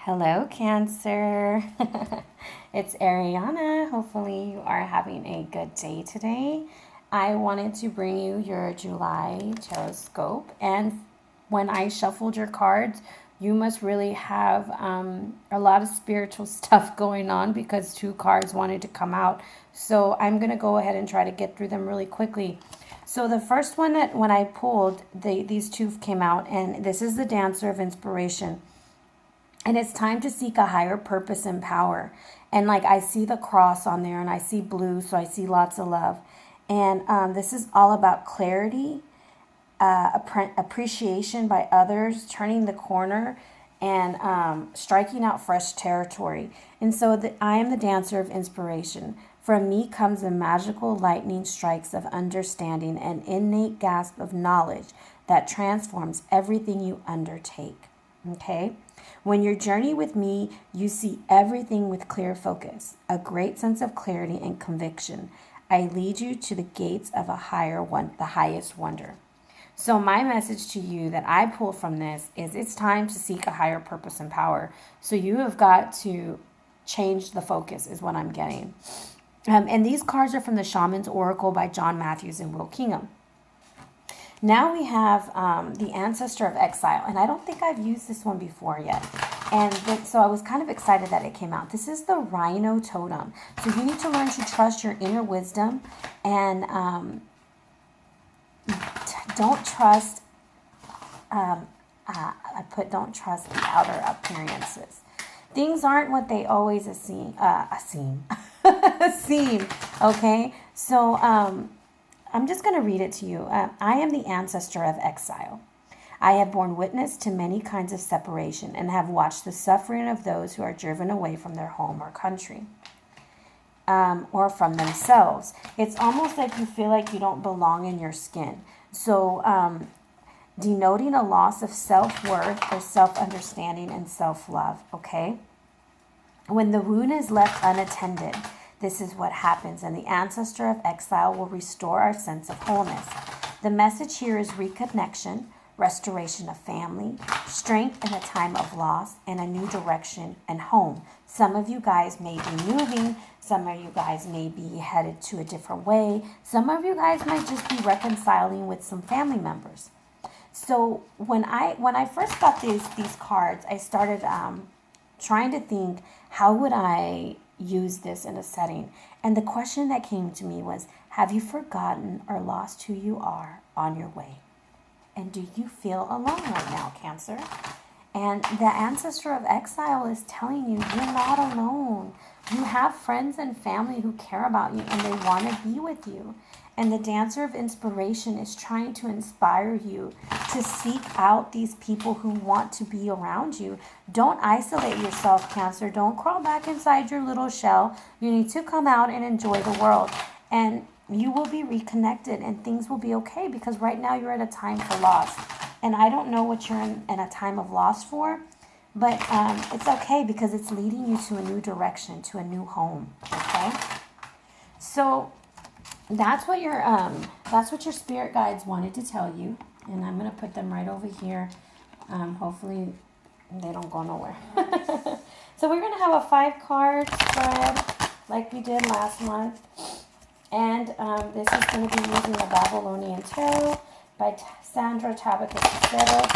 Hello, Cancer. It's Ariana. Hopefully, you are having a good day today. I wanted to bring you your July tarot scope, and when I shuffled your cards, you must really have a lot of spiritual stuff going on because two cards wanted to come out. So, I'm going to go ahead and try to get through them really quickly. So the first one that when I pulled, these two came out, and this is the Dancer of Inspiration. And it's time to seek a higher purpose and power. And like I see the cross on there and I see blue, so I see lots of love. And this is all about clarity, appreciation by others, turning the corner, and striking out fresh territory. And so I am the Dancer of Inspiration. From me comes the magical lightning strikes of understanding and innate gasp of knowledge that transforms everything you undertake. Okay? When you journey with me, you see everything with clear focus, a great sense of clarity and conviction. I lead you to the gates of a higher one, the highest wonder. So my message to you that I pull from this is it's time to seek a higher purpose and power. So you have got to change the focus is what I'm getting. And these cards are from the Shaman's Oracle by John Matthews and Will Kingham. Now we have the Ancestor of Exile, and I don't think I've used this one before yet. And so I was kind of excited that it came out. This is the Rhino Totem. So you need to learn to trust your inner wisdom and don't trust, don't trust the outer appearances. Things aren't what they always seem, okay? So, I'm just going to read it to you. I am the ancestor of exile. I have borne witness to many kinds of separation and have watched the suffering of those who are driven away from their home or country or from themselves. It's almost like you feel like you don't belong in your skin. So, denoting a loss of self-worth or self-understanding and self-love, okay? When the wound is left unattended, this is what happens, and the Ancestor of Exile will restore our sense of wholeness. The message here is reconnection, restoration of family, strength in a time of loss, and a new direction and home. Some of you guys may be moving. Some of you guys may be headed to a different way. Some of you guys might just be reconciling with some family members. So when I first got these cards, I started trying to think, how would I use this in a setting? And the question that came to me was, have you forgotten or lost who you are on your way? And do you feel alone right now, Cancer? And the Ancestor of Exile is telling you, you're not alone. You have friends and family who care about you and they want to be with you. And the Dancer of Inspiration is trying to inspire you to seek out these people who want to be around you. Don't isolate yourself, Cancer. Don't crawl back inside your little shell. You need to come out and enjoy the world. And you will be reconnected and things will be okay, because right now you're at a time for loss. And I don't know what you're in a time of loss for, but it's okay because it's leading you to a new direction, to a new home, okay? So that's what your spirit guides wanted to tell you, and I'm going to put them right over here. Hopefully they don't go nowhere. So we're going to have a 5-card spread like we did last month, and this is going to be using the Babylonian Tarot by Sandra Tabitha Cicero.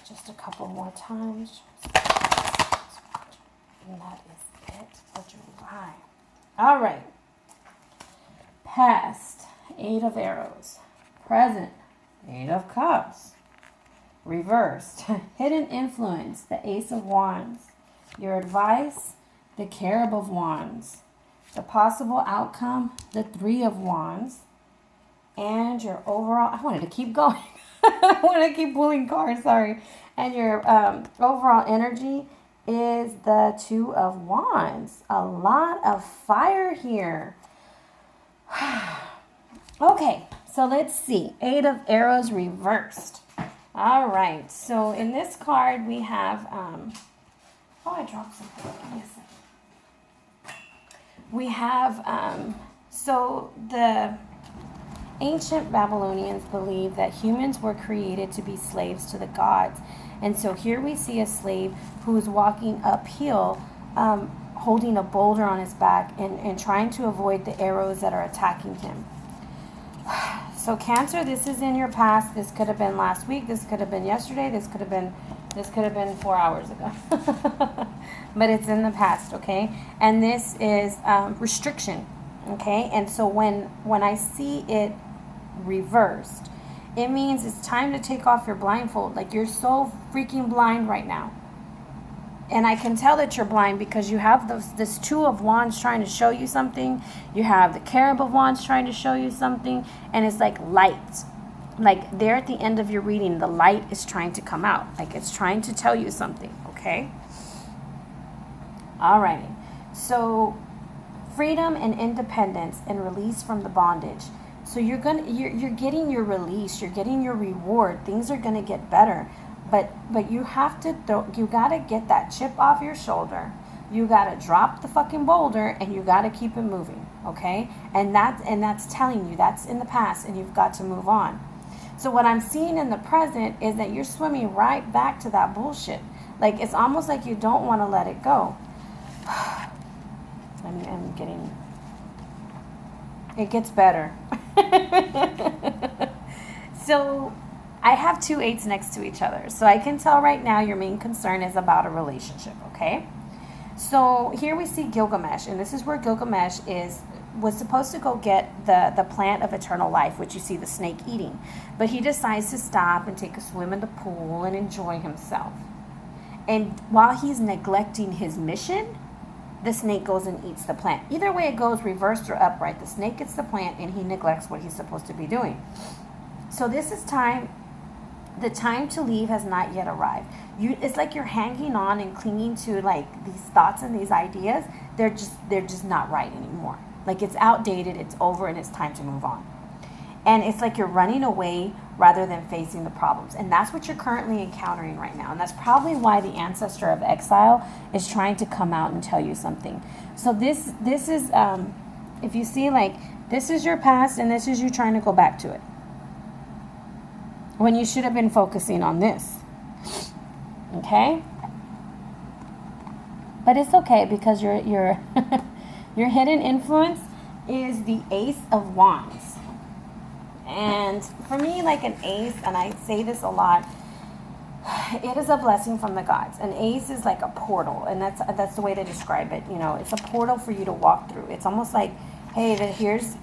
Just a couple more times, and that is it for July. All right. Past, 8 of Arrows. Present, 8 of Cups. Reversed, hidden influence, the Ace of Wands. Your advice, the Cherub of Wands. The possible outcome, the 3 of Wands. And your overall, I wanted to keep going. I want to keep pulling cards, sorry. And your overall energy is the 2 of Wands. A lot of fire here. Okay, so let's see. 8 of Arrows reversed. All right, so in this card we have, I dropped something. Give me a second. We have, so the Ancient Babylonians believed that humans were created to be slaves to the gods. And so here we see a slave who is walking uphill, holding a boulder on his back and trying to avoid the arrows that are attacking him. So Cancer, this is in your past. This could have been last week. This could have been yesterday. This could have been 4 hours ago. But it's in the past, okay? And this is restriction, okay? And so when I see it reversed, it means it's time to take off your blindfold. Like, you're so freaking blind right now. And I can tell that you're blind because you have this Two of Wands trying to show you something. You have the Cherub of Wands trying to show you something. And it's like light. Like, there at the end of your reading, the light is trying to come out. Like, it's trying to tell you something, okay? Alrighty. So, freedom and independence and release from the bondage. So you're getting your release. You're getting your reward. Things are gonna get better. But you gotta get that chip off your shoulder. You gotta drop the fucking boulder and you gotta keep it moving, okay? And that's telling you that's in the past and you've got to move on. So what I'm seeing in the present is that you're swimming right back to that bullshit. Like, it's almost like you don't want to let it go. It gets better. So I have 2 8s next to each other. So I can tell right now your main concern is about a relationship, okay? So here we see Gilgamesh, and this is where Gilgamesh was supposed to go get the plant of eternal life, which you see the snake eating. But he decides to stop and take a swim in the pool and enjoy himself. And while he's neglecting his mission, the snake goes and eats the plant. Either way it goes, reversed or upright, the snake gets the plant and he neglects what he's supposed to be doing. So this is time. The time to leave has not yet arrived. It's like you're hanging on and clinging to like these thoughts and these ideas. They're just not right anymore. Like, it's outdated, it's over, and it's time to move on. And it's like you're running away rather than facing the problems. And that's what you're currently encountering right now. And that's probably why the ancestor of exile is trying to come out and tell you something. So this is, if you see, like, this is your past and this is you trying to go back to it, when you should have been focusing on this. Okay? But it's okay because your your hidden influence is the Ace of Wands. And for me, like, an ace, and I say this a lot, it is a blessing from the gods. An ace is like a portal, and that's the way to describe it. You know, it's a portal for you to walk through. It's almost like, hey,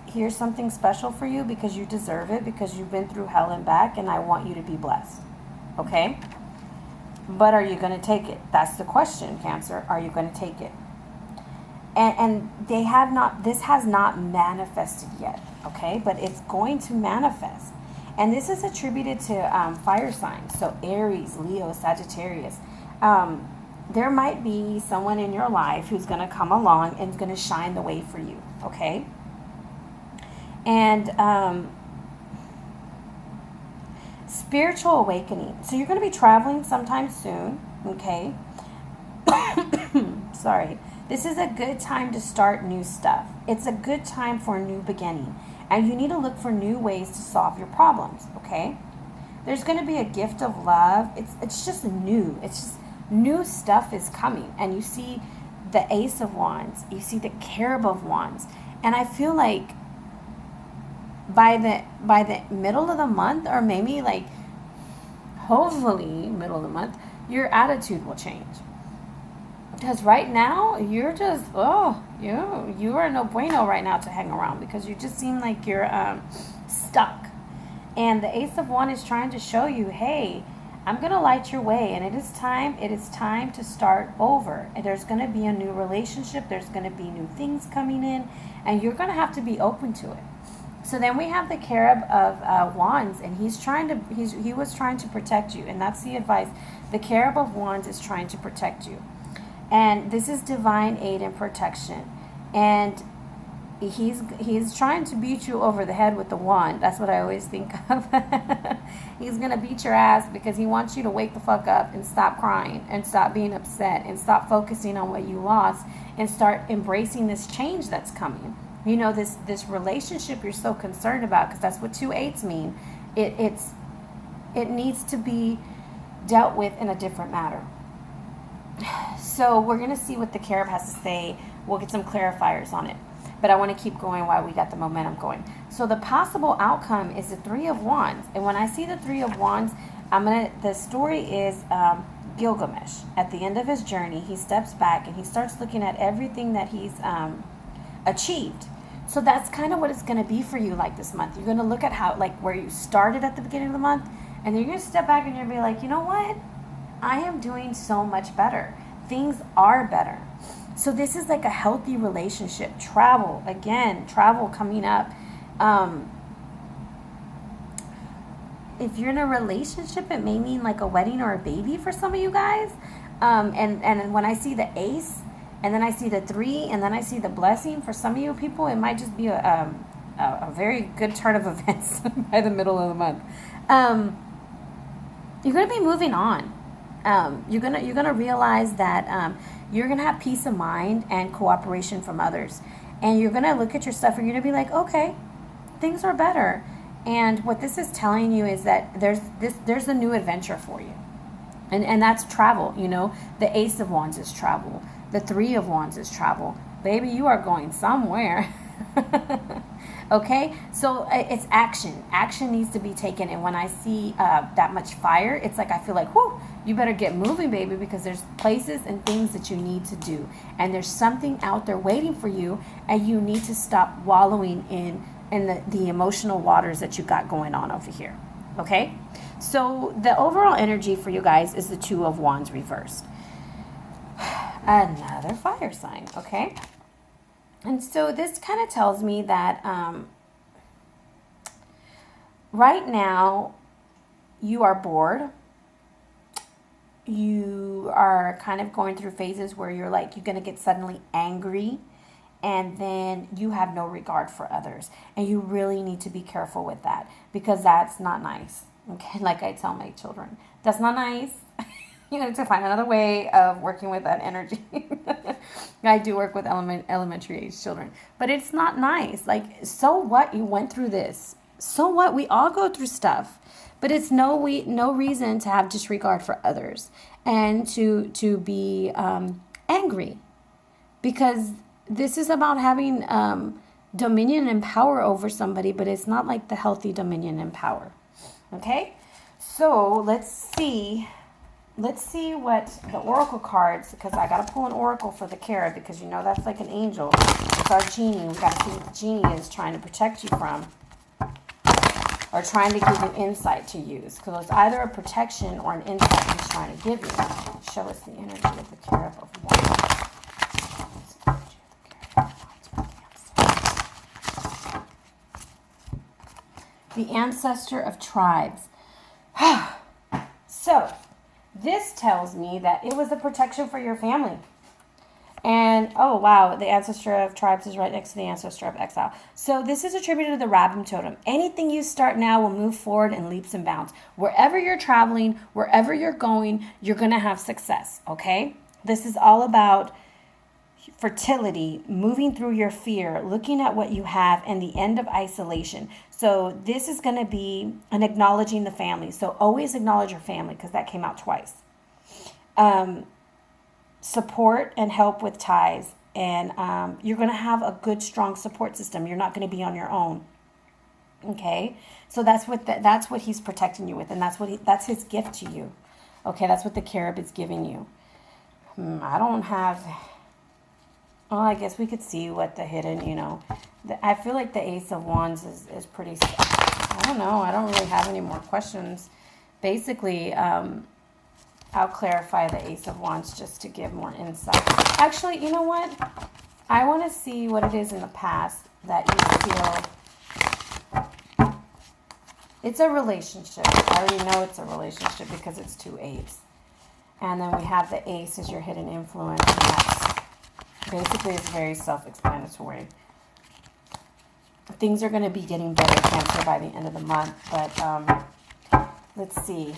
here's something special for you because you deserve it, because you've been through hell and back, and I want you to be blessed. Okay? But are you going to take it? That's the question, Cancer. Are you going to take it? And this has not manifested yet, okay? But it's going to manifest. And this is attributed to fire signs. So Aries, Leo, Sagittarius. There might be someone in your life who's going to come along and is going to shine the way for you, okay? And spiritual awakening. So you're going to be traveling sometime soon, okay? Sorry. This is a good time to start new stuff. It's a good time for a new beginning. And you need to look for new ways to solve your problems, okay? There's going to be a gift of love. It's just new. It's just new stuff is coming. And you see the Ace of Wands. You see the Cherub of Wands. And I feel like by the middle of the month, or maybe like hopefully middle of the month, your attitude will change. Because right now, you're just, you are no bueno right now to hang around, because you just seem like you're stuck. And the Ace of Wands is trying to show you, hey, I'm going to light your way, and it is time to start over. And there's going to be a new relationship, there's going to be new things coming in, and you're going to have to be open to it. So then we have the Cherub of Wands, and he was trying to protect you, and that's the advice. The Cherub of Wands is trying to protect you. And this is divine aid and protection. And he's trying to beat you over the head with the wand. That's what I always think of. He's going to beat your ass because he wants you to wake the fuck up and stop crying and stop being upset and stop focusing on what you lost and start embracing this change that's coming. You know, this relationship you're so concerned about, because that's what 2/8 mean. It needs to be dealt with in a different manner. So we're going to see what the Carib has to say. We'll get some clarifiers on it. But I want to keep going while we got the momentum going. So the possible outcome is the Three of Wands. And when I see the Three of Wands, the story is Gilgamesh. At the end of his journey, he steps back and he starts looking at everything that he's achieved. So that's kind of what it's going to be for you like this month. You're going to look at how, like, where you started at the beginning of the month, and then you're going to step back and you're going to be like, you know what? I am doing so much better. Things are better. So this is like a healthy relationship. Travel, again, travel coming up. If you're in a relationship, it may mean like a wedding or a baby for some of you guys. And when I see the ace, and then I see the 3, and then I see the blessing, for some of you people, it might just be a very good turn of events by the middle of the month. You're going to be moving on. You're gonna realize that you're gonna have peace of mind and cooperation from others, and you're gonna look at your stuff and you're gonna be like, okay, things are better. And what this is telling you is that there's a new adventure for you, and that's travel. You know, the Ace of Wands is travel. The 3 of Wands is travel. Baby, you are going somewhere. Okay, so it's action. Action needs to be taken. And when I see that much fire, it's like I feel like, whoo, you better get moving, baby, because there's places and things that you need to do. And there's something out there waiting for you, and you need to stop wallowing in the emotional waters that you got going on over here. Okay, so the overall energy for you guys is the 2 of Wands reversed. Another fire sign, okay? And so this kind of tells me that right now you are bored. You are kind of going through phases where you're going to get suddenly angry, and then you have no regard for others. And you really need to be careful with that, because that's not nice. Okay, like I tell my children, that's not nice. You need to find another way of working with that energy. I do work with elementary age children, but it's not nice. Like, so what? You went through this. So what? We all go through stuff, but it's no reason to have disregard for others and to be angry, because this is about having dominion and power over somebody, but it's not like the healthy dominion and power. Okay, so let's see what the oracle cards, because I got to pull an oracle for the Carib, because you know that's like an angel. It's our genie. We got to see what the genie is trying to protect you from, or trying to give you insight to use, because it's either a protection or an insight he's trying to give you. Show us the energy of the Carib of Wands. The ancestor of tribes. So this tells me that it was a protection for your family. And, oh, wow, the ancestor of tribes is right next to the ancestor of exile. So this is attributed to the Rabim totem. Anything you start now will move forward in leaps and bounds. Wherever you're traveling, wherever you're going, you're going to have success, okay? This is all about fertility, moving through your fear, looking at what you have, and the end of isolation. So this is going to be an acknowledging the family. So always acknowledge your family, because that came out twice. Support and help with ties. And you're going to have a good, strong support system. You're not going to be on your own. Okay? So that's what he's protecting you with, and that's his gift to you. Okay, that's what the Carib is giving you. I don't have... Well, I guess we could see what the hidden, I feel like the Ace of Wands is pretty, I don't know. I don't really have any more questions. Basically, I'll clarify the Ace of Wands just to give more insight. Actually, you know what? I want to see what it is in the past that you feel. It's a relationship. I already know it's a relationship because it's 2 8s. And then we have the Ace as your hidden influence. And that's basically, it's very self-explanatory. Things are going to be getting better, Cancer, by the end of the month. But let's see.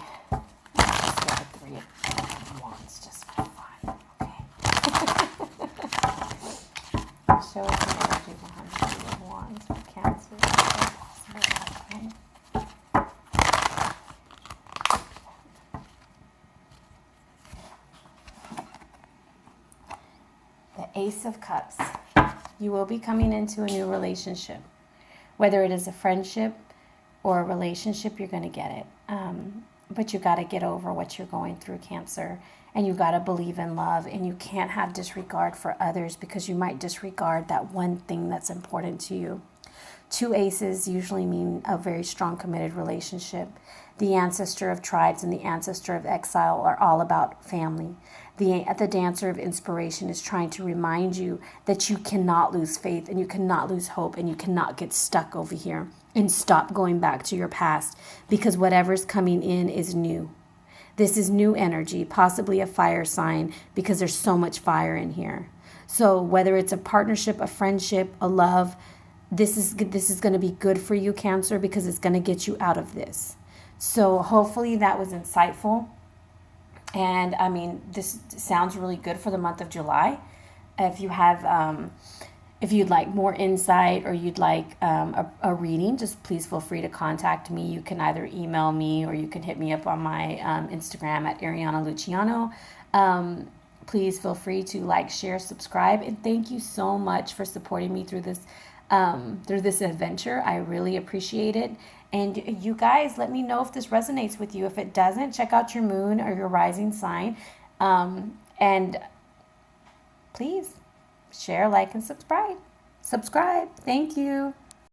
Let's get the 3 of Wands just for fun. Okay. Show us the energy behind the Ace of Cups. You will be coming into a new relationship. Whether it is a friendship or a relationship, you're going to get it. But you got to get over what you're going through, Cancer. And you got to believe in love. And you can't have disregard for others, because you might disregard that one thing that's important to you. 2 aces usually mean a very strong, committed relationship. The Ancestor of Tribes and the Ancestor of Exile are all about family. The Dancer of Inspiration is trying to remind you that you cannot lose faith, and you cannot lose hope, and you cannot get stuck over here and stop going back to your past, because whatever's coming in is new. This is new energy, possibly a fire sign, because there's so much fire in here. So whether it's a partnership, a friendship, a love, this is going to be good for you, Cancer, because it's going to get you out of this. So hopefully that was insightful. And I mean, this sounds really good for the month of July. If you have, if you'd like more insight, or you'd like a reading, just please feel free to contact me. You can either email me, or you can hit me up on my Instagram at Ariana Luciano. Please feel free to like, share, subscribe, and thank you so much for supporting me through this adventure. I really appreciate it. And you guys, let me know if this resonates with you. If it doesn't, check out your moon or your rising sign. And please share, like, and subscribe. Thank you.